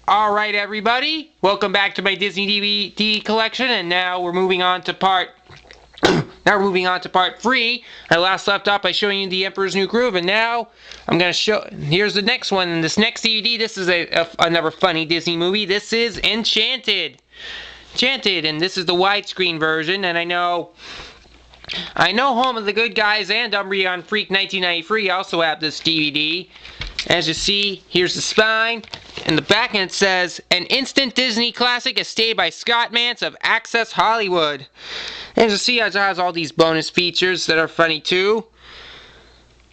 Alright everybody, welcome back to my Disney DVD collection, and now we're moving on to part 3. I last left off by showing you The Emperor's New Groove, and now I'm going to show, here's the next one. This next DVD, this is another funny Disney movie. This is Enchanted, and this is the widescreen version, and I know Home of the Good Guys and Umbreon Freak 1993 also have this DVD. As you see, here's the spine. In the back end it says, an instant Disney classic is stayed by Scott Mantz of Access Hollywood. As you see, it has all these bonus features that are funny too.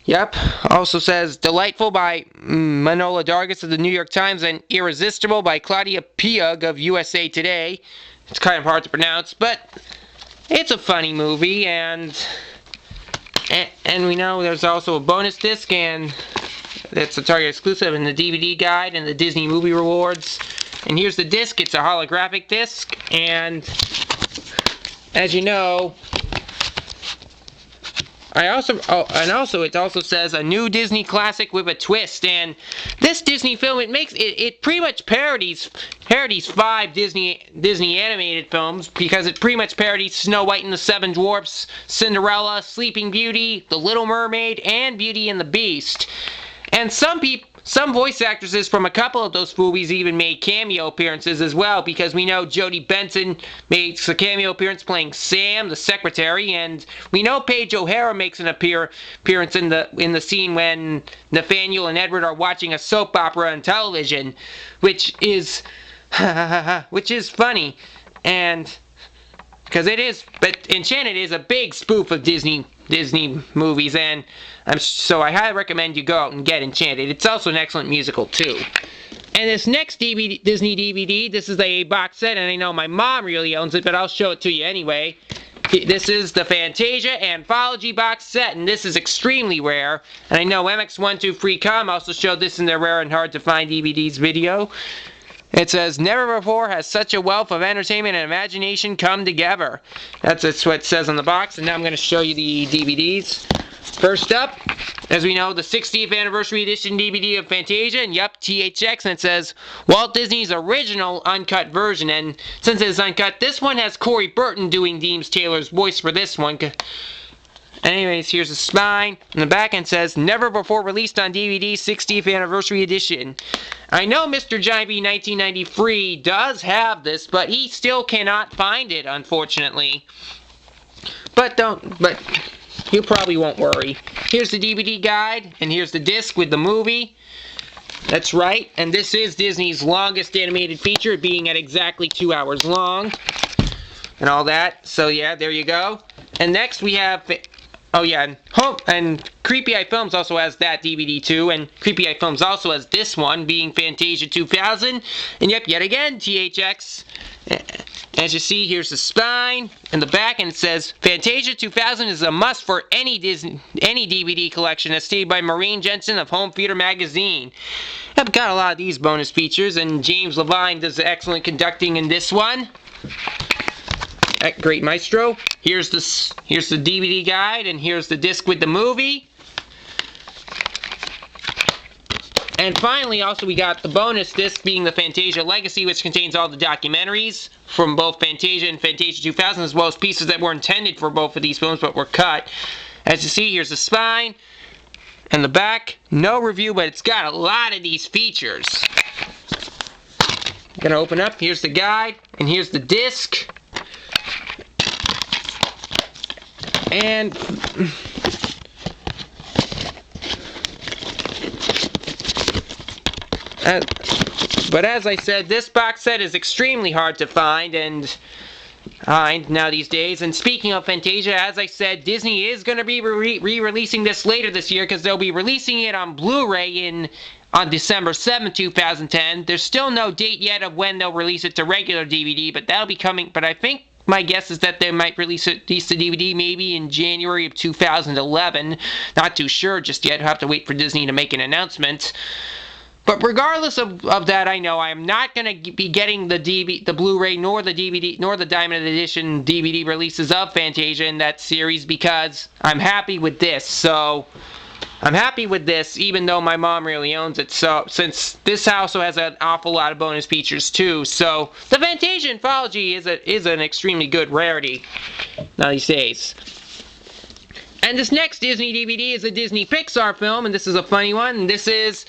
Yep. Also says, delightful by Manola Dargis of the New York Times and irresistible by Claudia Piag of USA Today. It's kind of hard to pronounce, but it's a funny movie, and we know there's also a bonus disc, and that's a Target exclusive, and the DVD guide and the Disney Movie Rewards. And here's the disc. It's a holographic disc, and as you know, it also says a new Disney classic with a twist. And this Disney film, it pretty much parodies 5 Disney animated films, because it pretty much parodies Snow White and the Seven Dwarfs, Cinderella, Sleeping Beauty, The Little Mermaid, and Beauty and the Beast. And some voice actresses from a couple of those movies even made cameo appearances as well, because we know Jodie Benson makes a cameo appearance playing Sam, the secretary, and we know Paige O'Hara makes an appearance in the scene when Nathaniel and Edward are watching a soap opera on television, which is funny, and because it is. But Enchanted is a big spoof of Disney movies, and so I highly recommend you go out and get Enchanted. It's also an excellent musical too. And this next Disney DVD, this is a box set, and I know my mom really owns it, but I'll show it to you anyway. This is the Fantasia Anthology box set, and this is extremely rare. And I know MX123Com also showed this in their rare and hard to find DVDs video. It says, never before has such a wealth of entertainment and imagination come together. That's what it says on the box, and now I'm going to show you the DVDs. First up, as we know, the 60th Anniversary Edition DVD of Fantasia, and yep, THX, and it says, Walt Disney's original uncut version. And since it's uncut, this one has Corey Burton doing Deems Taylor's voice for this one. Anyways, here's the spine. In the back end says, never before released on DVD, 60th Anniversary Edition. I know Mr. Giant Bee 1993 does have this, but he still cannot find it, unfortunately. But you probably won't worry. Here's the DVD guide, and here's the disc with the movie. That's right, and this is Disney's longest animated feature, being at exactly 2 hours long, and all that. So yeah, there you go. And next we have... Oh yeah, and Creepy Eye Films also has that DVD too, and Creepy Eye Films also has this one, being Fantasia 2000, and yep, yet again, THX. As you see, here's the spine, and the back, and it says, Fantasia 2000 is a must for any DVD collection, as stated by Maureen Jensen of Home Theater Magazine. I've got a lot of these bonus features, and James Levine does excellent conducting in this one. Great maestro. Here's the DVD guide, and here's the disc with the movie. And finally, also we got the bonus disc, being the Fantasia Legacy, which contains all the documentaries from both Fantasia and Fantasia 2000, as well as pieces that were intended for both of these films but were cut. As you see, here's the spine and the back. No review, but it's got a lot of these features. I'm gonna open up. Here's the guide, and here's the disc. And but as I said, this box set is extremely hard to find and now these days. And speaking of Fantasia, as I said, Disney is going to be re-releasing this later this year, because they'll be releasing it on Blu-ray on December 7th, 2010. There's still no date yet of when they'll release it to regular DVD, but that'll be coming. But I think my guess is that they might release the DVD maybe in January of 2011. Not too sure just yet. I'll have to wait for Disney to make an announcement. But regardless of that, I know I am not going to be getting the Blu-ray nor the DVD nor the Diamond Edition DVD releases of Fantasia in that series, because I'm happy with this. So I'm happy with this, even though my mom really owns it. So, since this also has an awful lot of bonus features too, so the Fantasia Anthology is an extremely good rarity now these days. And this next Disney DVD is a Disney Pixar film, and this is a funny one. And this is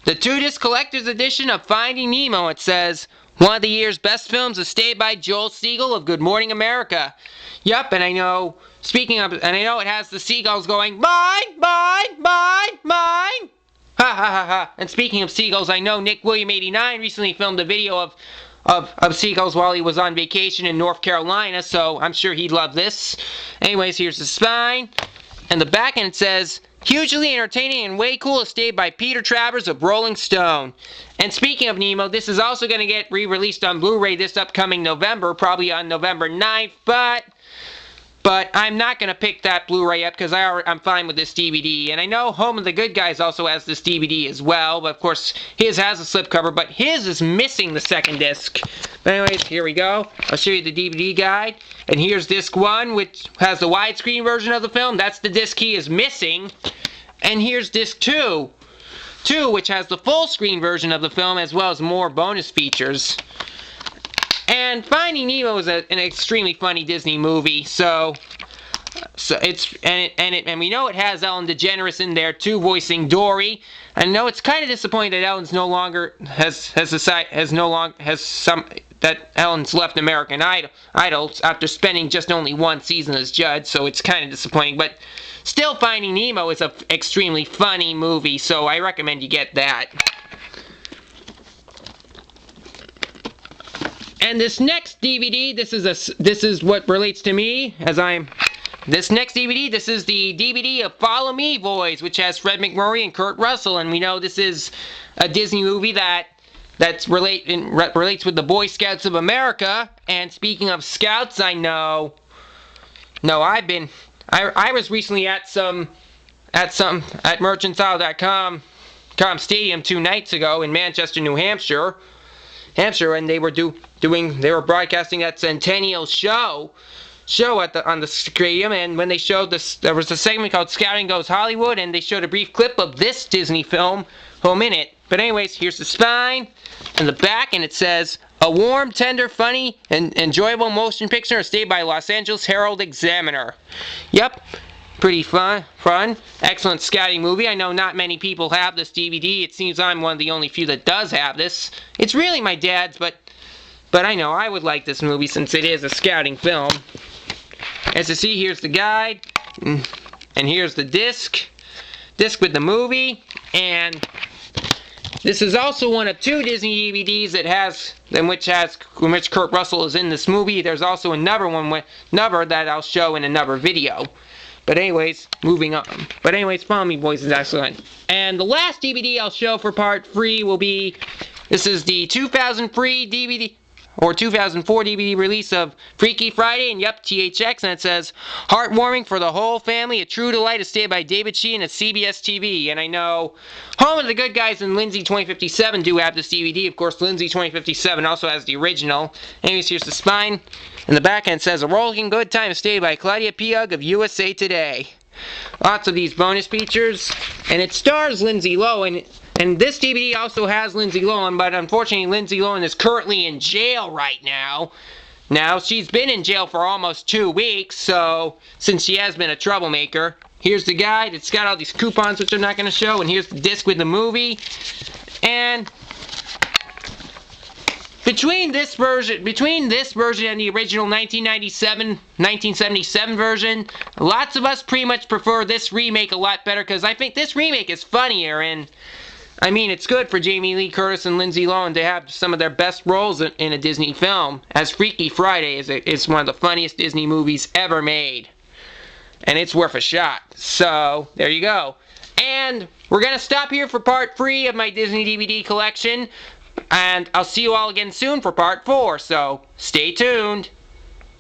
the 2-disc collector's edition of Finding Nemo. It says, one of the year's best films is stayed by Joel Siegel of Good Morning America. Yup, and I know, I know it has the seagulls going, mine, mine, mine, mine. Ha ha ha ha. And speaking of seagulls, I know Nick William 89 recently filmed a video of seagulls while he was on vacation in North Carolina, so I'm sure he'd love this. Anyways, here's the spine. And the back end says, hugely entertaining and way cool is stayed by Peter Travers of Rolling Stone. And speaking of Nemo, this is also going to get re-released on Blu-ray this upcoming November, probably on November 9th, but I'm not going to pick that Blu-ray up because I'm fine with this DVD. And I know Home of the Good Guys also has this DVD as well, but of course his has a slipcover, but his is missing the second disc. But anyways, here we go. I'll show you the DVD guide. And here's disc 1, which has the widescreen version of the film. That's the disc he is missing. And here's disc 2, which has the full screen version of the film as well as more bonus features. And Finding Nemo is an extremely funny Disney movie, so it's and we know it has Ellen DeGeneres in there too, voicing Dory. I know it's kind of disappointing that Ellen's no longer that Ellen's left American Idol after spending just only one season as judge, so it's kind of disappointing. But still, Finding Nemo is an extremely funny movie, so I recommend you get that. And this next DVD, this is what relates to me this next DVD, this is the DVD of Follow Me Boys, which has Fred McMurray and Kurt Russell, and we know this is a Disney movie that relates with the Boy Scouts of America. And speaking of Scouts, I was recently at merchantsile.com Stadium 2 nights ago in Manchester, New Hampshire, and they were broadcasting that Centennial show on the stadium, and when they showed this, there was a segment called Scouting Goes Hollywood, and they showed a brief clip of this Disney film Home in It. But anyways, here's the spine and the back, and it says, a warm, tender, funny, and enjoyable motion picture stayed by Los Angeles Herald-Examiner. Yep. Pretty fun, excellent scouting movie. I know not many people have this DVD. It seems I'm one of the only few that does have this. It's really my dad's, but I know I would like this movie since it is a scouting film. As you see, here's the guide, and here's the disc with the movie, and this is also one of 2 Disney DVDs in which Kurt Russell is in this movie. There's also another that I'll show in another video. But anyways, moving on. But anyways, Follow Me Boys is excellent. And the last DVD I'll show for part 3 will be, this is the 2003 DVD, or 2004 DVD release of Freaky Friday, and yep, THX, and it says, heartwarming for the whole family, a true delight is stayed by David Sheehan at CBS TV. And I know Home of the Good Guys and Lindsay 2057 do have this DVD. Of course, Lindsay 2057 also has the original. Anyways, here's the spine. And the back end says, a rolling good time is stayed by Claudia Piag of USA Today. Lots of these bonus features, and it stars Lindsay Lohan. And this DVD also has Lindsay Lohan, but unfortunately Lindsay Lohan is currently in jail right now. Now, she's been in jail for almost 2 weeks, so since she has been a troublemaker. Here's the guide. It's got all these coupons, which I'm not going to show, and here's the disc with the movie. And between this version and the original 1977 version, lots of us pretty much prefer this remake a lot better, because I think this remake is funnier, and I mean, it's good for Jamie Lee Curtis and Lindsay Lohan to have some of their best roles in a Disney film, as Freaky Friday is one of the funniest Disney movies ever made. And it's worth a shot. So, there you go. And we're going to stop here for part 3 of my Disney DVD collection. And I'll see you all again soon for part 4, so stay tuned.